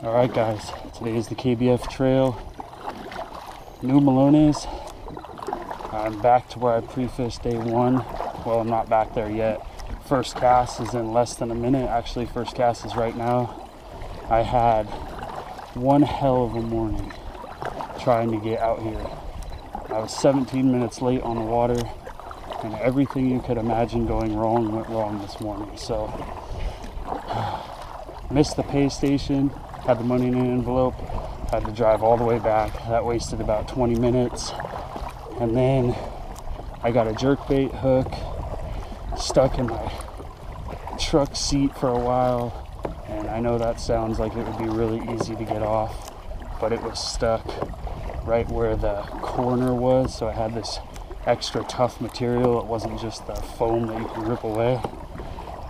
Alright guys, today is the KBF Trail, new Melones. I'm back to where I pre-fished day one. Well, I'm not back there yet. First cast is in less than a minute. Actually, first cast is right now. I had one hell of a morning trying to get out here. I was 17 minutes late on the water, and everything you could imagine going wrong went wrong this morning. So, missed the pay station. Had the money in an envelope, had to drive all the way back. That wasted about 20 minutes. And then I got a jerkbait hook stuck in my truck seat for a while. And I know that sounds like it would be really easy to get off, but it was stuck right where the corner was. So I had this extra tough material. It wasn't just the foam that you can rip away.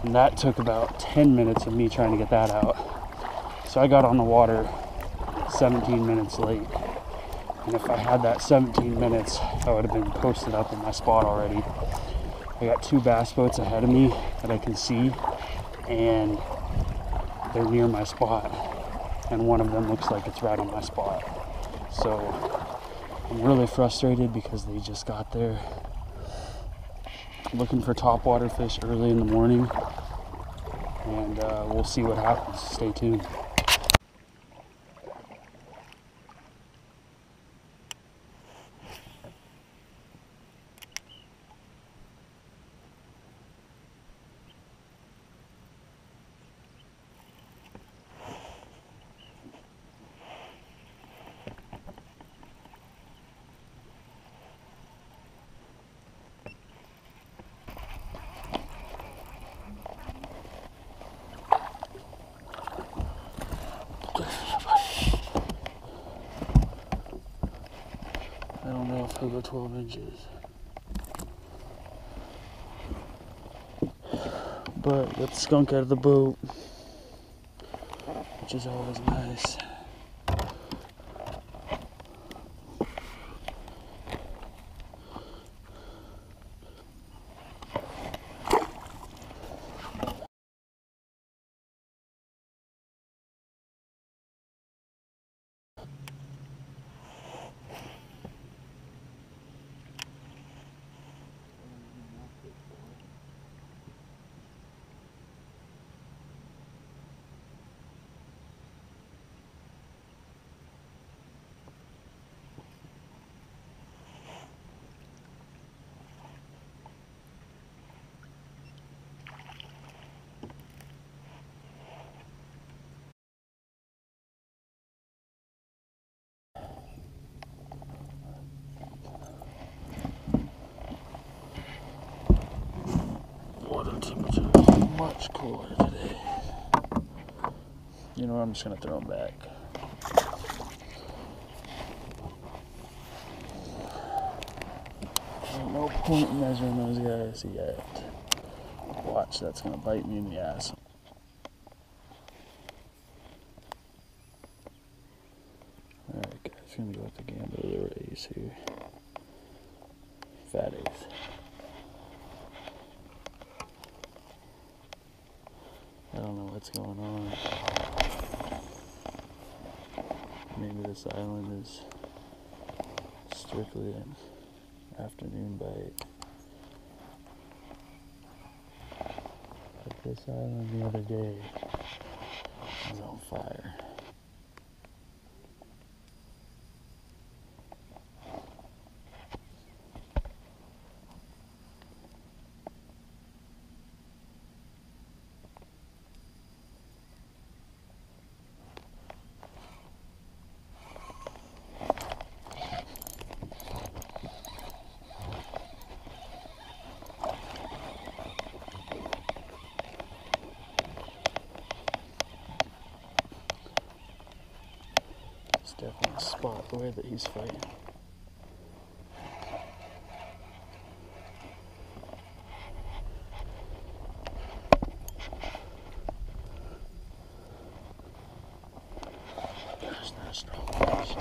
And that took about 10 minutes of me trying to get that out. So I got on the water 17 minutes late. And if I had that 17 minutes, I would have been posted up in my spot already. I got two bass boats ahead of me that I can see, and they're near my spot. And one of them looks like it's right on my spot. So I'm really frustrated because they just got there. I'm looking for topwater fish early in the morning, and we'll see what happens. Stay tuned. I don't know if he'll go 12 inches. But got the skunk out of the boat, which is always nice. Temperature is much cooler today. You know what, I'm just gonna throw them back. There's no point in measuring those guys yet. Watch, that's gonna bite me in the ass. Alright guys, we're gonna go with the gamble lure ace here. Fat ace. I don't know what's going on. Maybe this island is strictly an afternoon bite. But this island the other day was on fire. Definitely a spot the way that he's fighting. Gosh, that's strong fish.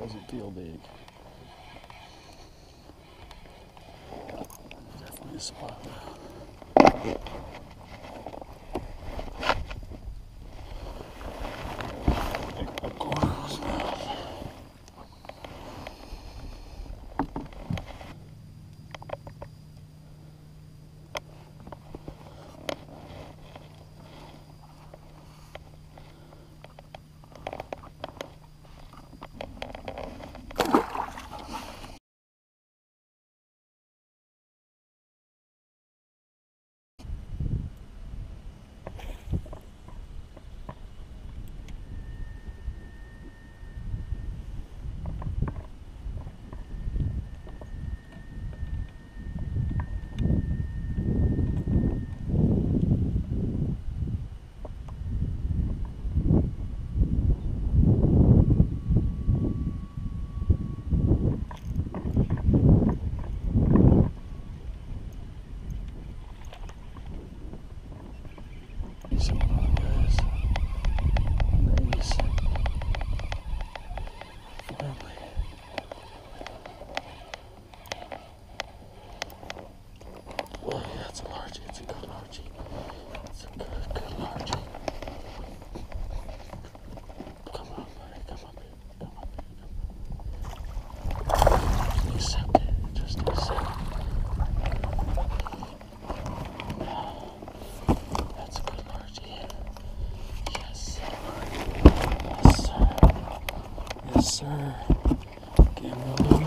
Doesn't feel big. Definitely a spot though.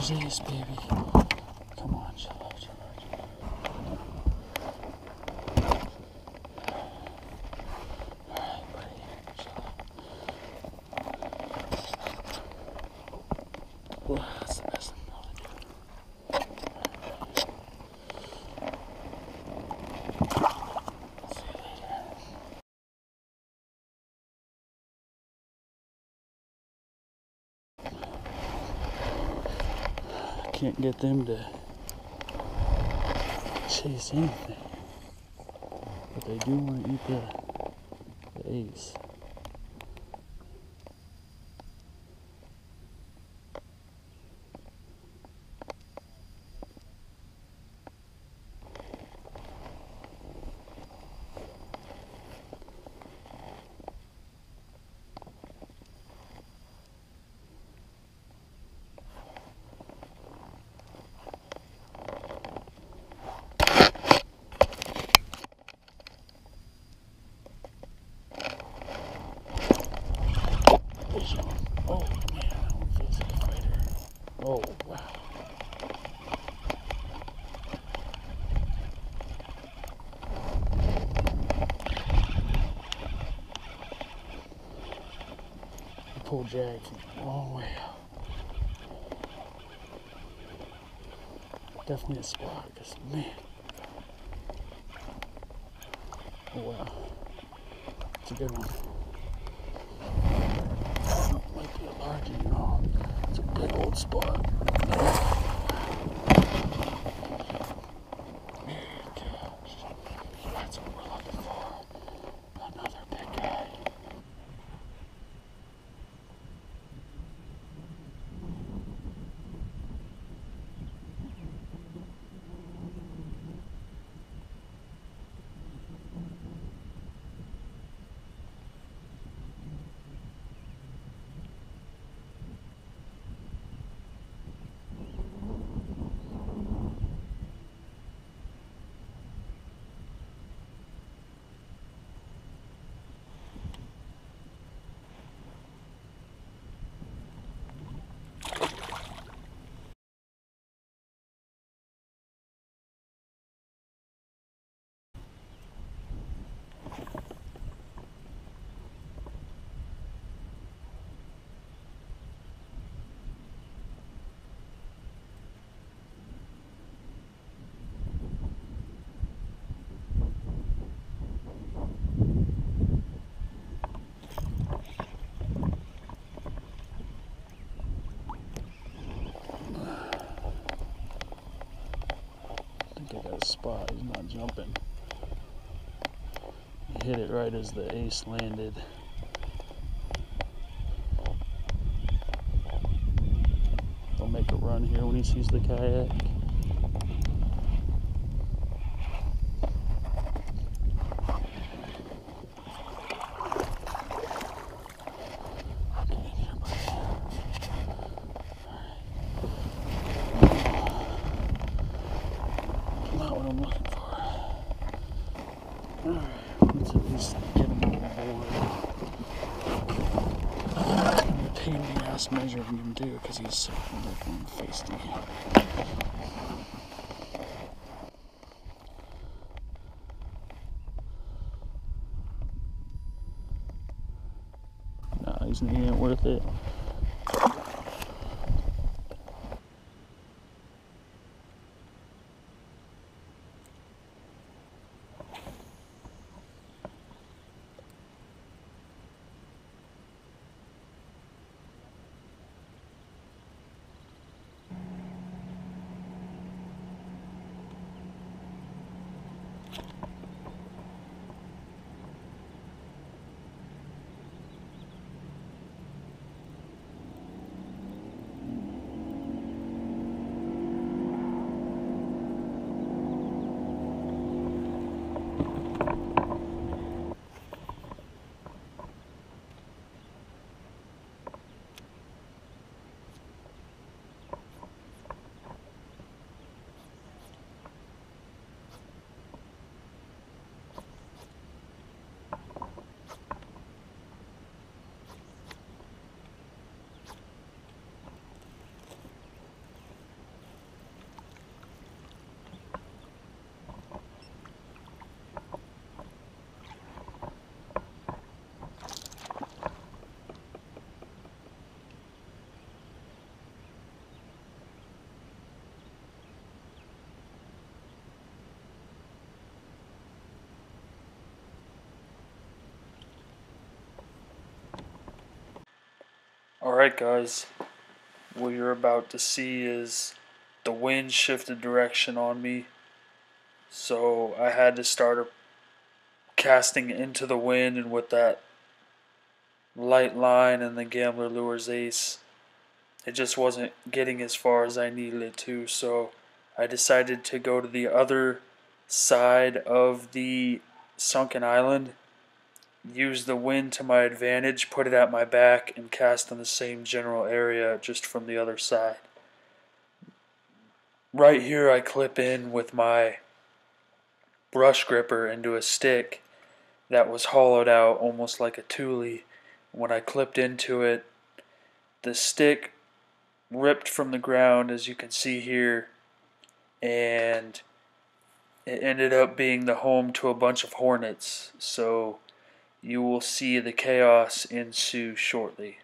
Melones, baby. Come on, chill out, chill out. Alright, buddy, chill out. Well, that's the best thing I'll do. See you later. Can't get them to chase anything, but they do want to eat the ace. Oh man, that one feels like a fighter. Oh wow. He pulled Jag from a long way out. Definitely a spot, because man. Oh wow. It's a good one. Might be a large, you know. It's a big old spot. Gosh, that's what we're looking for. Another big guy. Spot, he's not jumping. He hit it right as the ace landed. make a run here when he sees the kayak. Not what I'm looking for. Alright, let's at least get him on board. It's a pain in the ass measuring him too, because he's so feisty. Nah, he ain't worth it. Alright guys, what you're about to see is the wind shifted direction on me, so I had to start casting into the wind, and with that light line and the Gambler Lures Ace, it just wasn't getting as far as I needed it to, so I decided to go to the other side of the sunken island, use the wind to my advantage, put it at my back, and cast in the same general area just from the other side. Right here I clip in with my brush gripper into a stick that was hollowed out almost like a tule. When I clipped into it, the stick ripped from the ground, as you can see here, and it ended up being the home to a bunch of hornets. So you will see the chaos ensue shortly.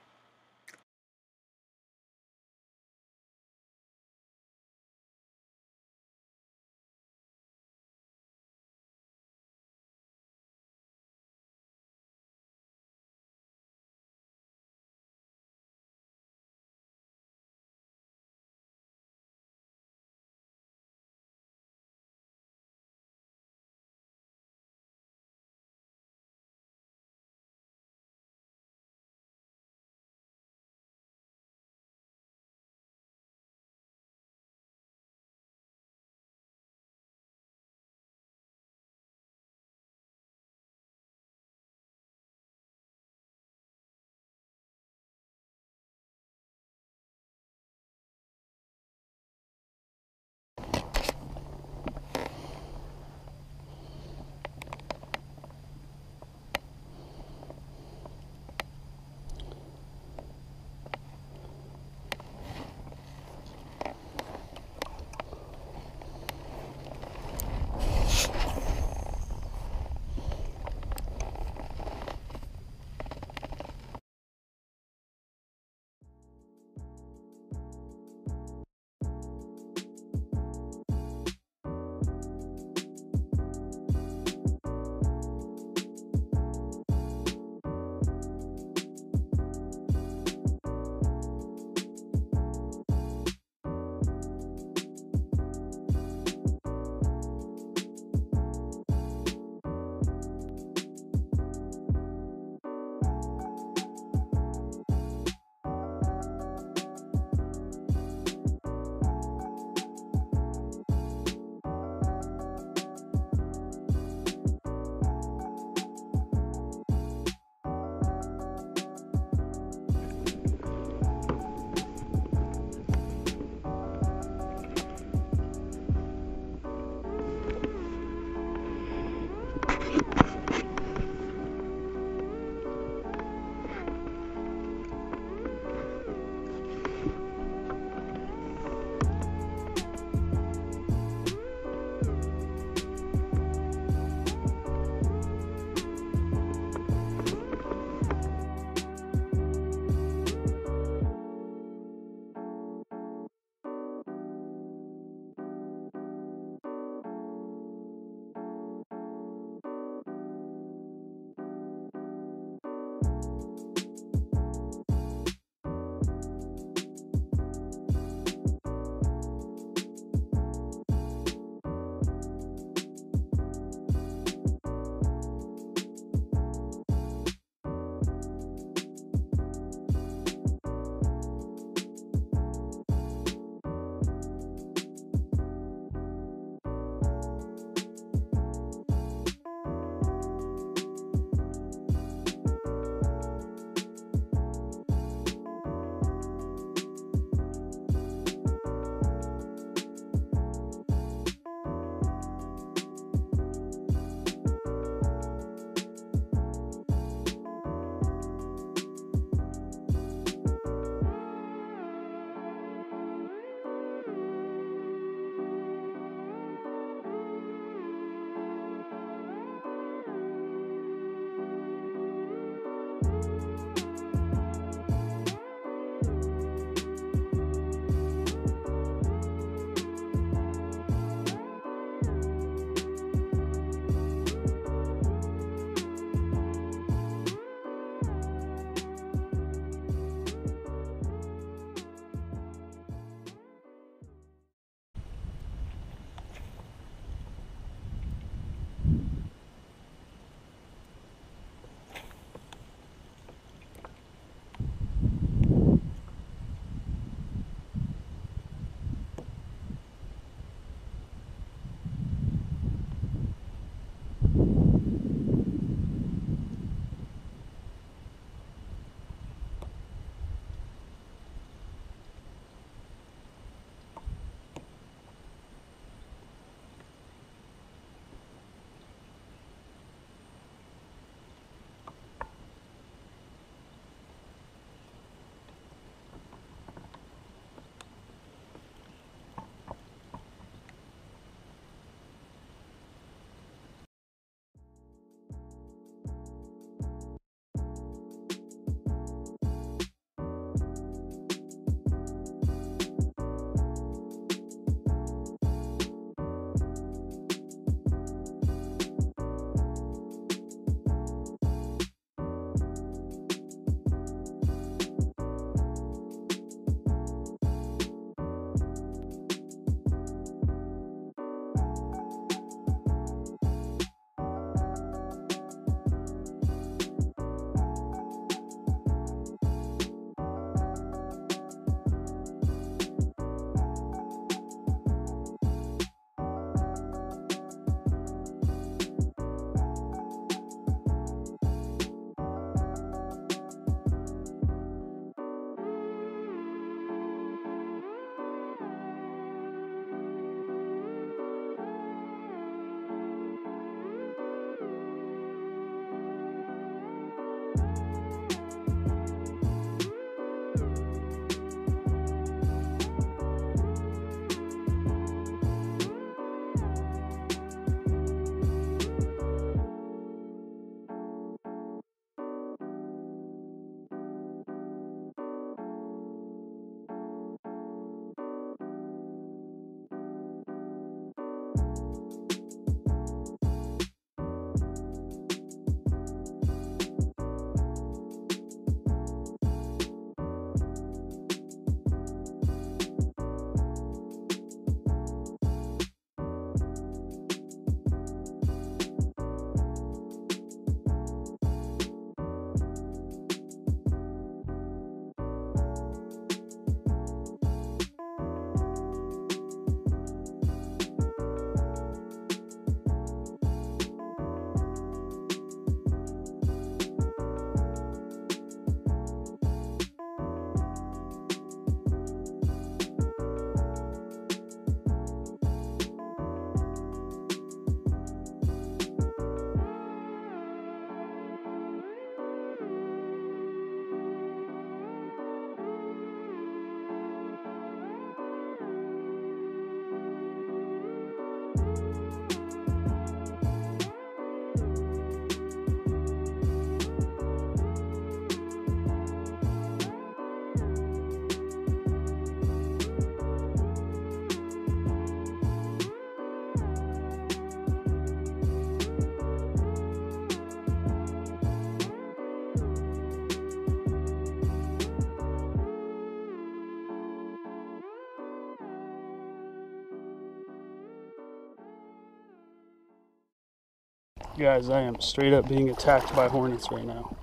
Guys, I am straight up being attacked by hornets right now.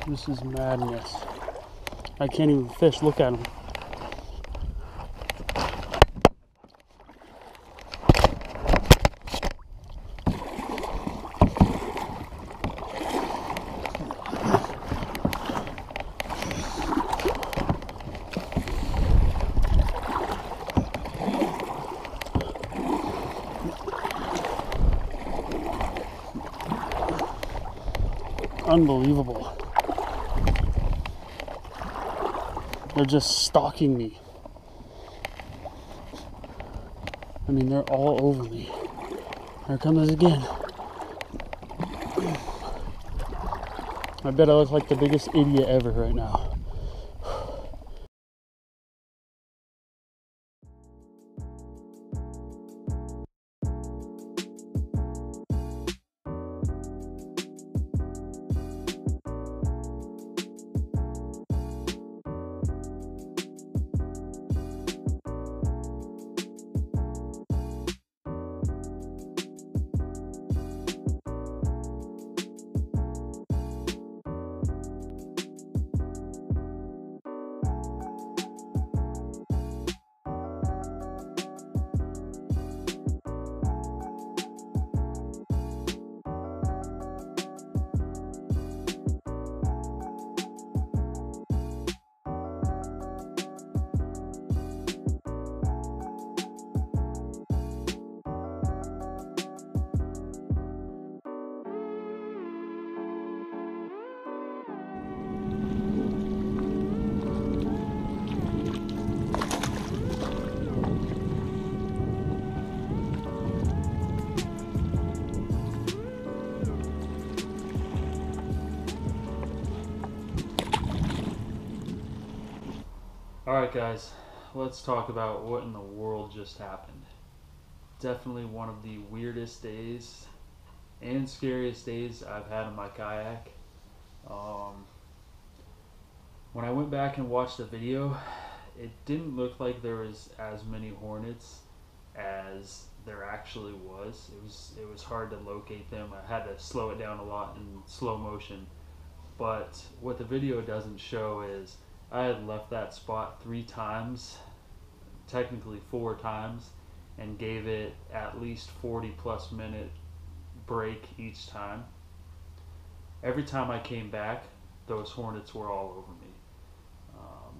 This is madness. I can't even fish. Look at them. Unbelievable. They're just stalking me. I mean, they're all over me. Here comes it again. I bet I look like the biggest idiot ever right now. Alright guys, let's talk about what in the world just happened. Definitely one of the weirdest days and scariest days I've had in my kayak. When I went back and watched the video, it didn't look like there was as many hornets as there actually was. It was hard to locate them. I had to slow it down a lot in slow motion. But what the video doesn't show is I had left that spot 3 times, technically 4 times, and gave it at least 40+ minute break each time. Every time I came back, those hornets were all over me.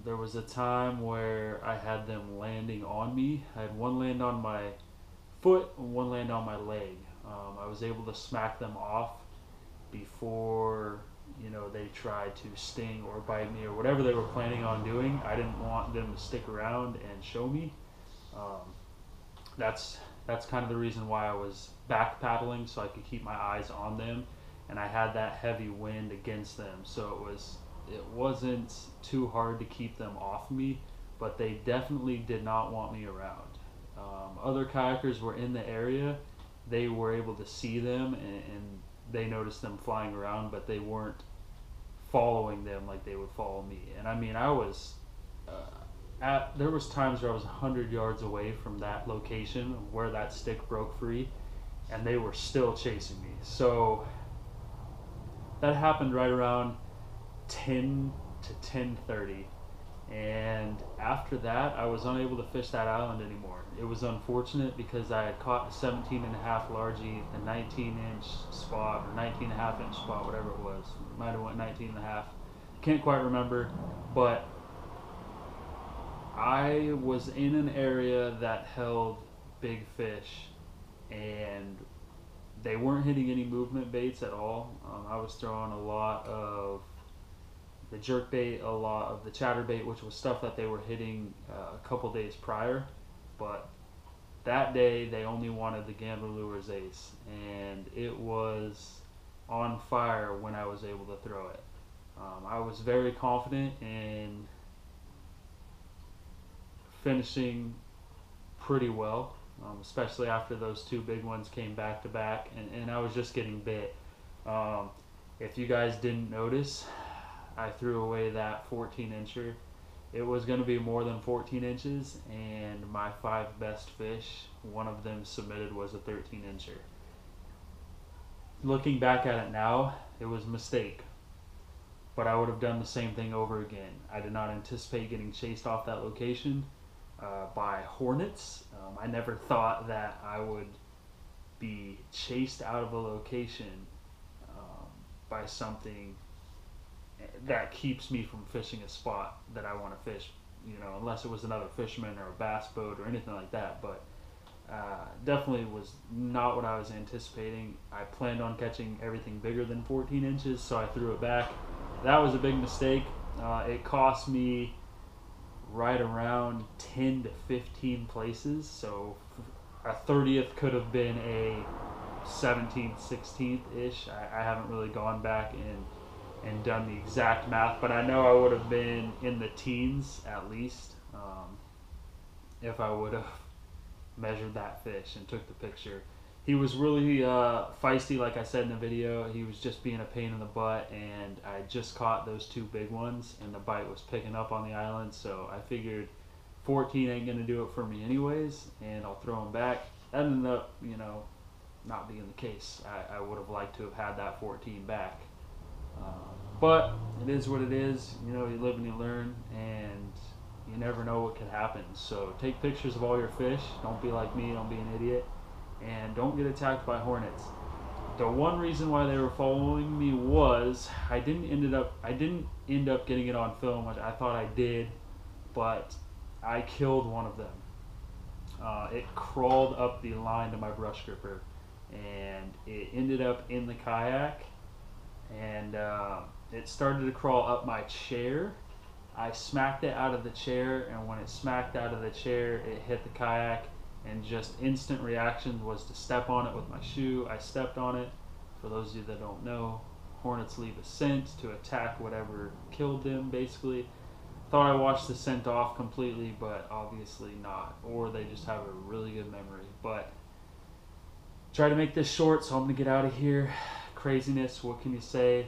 There was a time where I had them landing on me. I had one land on my foot and one land on my leg. I was able to smack them off before they tried to sting or bite me or whatever they were planning on doing. I didn't want them to stick around and show me. That's kind of the reason why I was back paddling, so I could keep my eyes on them, and I had that heavy wind against them, so it wasn't too hard to keep them off me, but they definitely did not want me around. Other kayakers were in the area. They were able to see them, and they noticed them flying around, but they weren't following them like they would follow me. And I mean, I was there was times where I was 100 yards away from that location where that stick broke free, and they were still chasing me. So that happened right around 10 to 10:30, and after that I was unable to fish that island anymore. It was unfortunate because I had caught a 17.5 largie, a 19-inch spot or 19.5-inch spot, whatever it was. It might have went 19.5. Can't quite remember, but I was in an area that held big fish, and they weren't hitting any movement baits at all. I was throwing a lot of the jerkbait, a lot of the chatterbait, which was stuff that they were hitting a couple days prior. but that day they only wanted the Gambler Lures Ace, and it was on fire when I was able to throw it. I was very confident in finishing pretty well, especially after those two big ones came back to back, and I was just getting bit. If you guys didn't notice, I threw away that 14-incher. It was going to be more than 14 inches, and my 5 best fish, one of them submitted was a 13-incher. Looking back at it now, it was a mistake, but I would have done the same thing over again. I did not anticipate getting chased off that location by hornets. I never thought that I would be chased out of a location by something that keeps me from fishing a spot that I want to fish, you know, unless it was another fisherman or a bass boat or anything like that. But definitely was not what I was anticipating. I planned on catching everything bigger than 14 inches, so I threw it back. That was a big mistake. It cost me right around 10 to 15 places, so a 30th could have been a 17th, 16th-ish. I haven't really gone back and done the exact math, but I know I would have been in the teens at least if I would have measured that fish and took the picture. He was really feisty, like I said in the video. He was just being a pain in the butt, and I just caught those two big ones, and the bite was picking up on the island, so I figured 14 ain't gonna do it for me anyways, and I'll throw him back. That ended up, you know, not being the case. I would have liked to have had that 14 back. But it is what it is. You know, you live and you learn, and you never know what could happen. So take pictures of all your fish. Don't be like me, don't be an idiot, and don't get attacked by hornets. The one reason why they were following me was I didn't end up getting it on film, which I thought I did, but I killed one of them. It crawled up the line to my brush gripper, and it ended up in the kayak, and it started to crawl up my chair. I smacked it out of the chair, and when it smacked out of the chair, it hit the kayak, and just instant reaction was to step on it with my shoe. I stepped on it. For those of you that don't know, hornets leave a scent to attack whatever killed them, basically. Thought I washed the scent off completely, but obviously not, or they just have a really good memory. But try to make this short, so I'm gonna get out of here. Craziness, what can you say?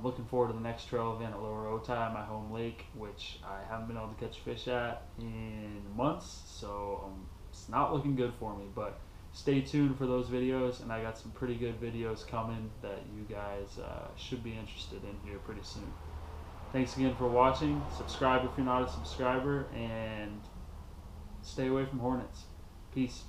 Looking forward to the next trail event at Lower Otay, my home lake, which I haven't been able to catch fish at in months, so it's not looking good for me. But stay tuned for those videos, and I got some pretty good videos coming that you guys should be interested in here pretty soon. Thanks again for watching. Subscribe if you're not a subscriber, and stay away from hornets. Peace.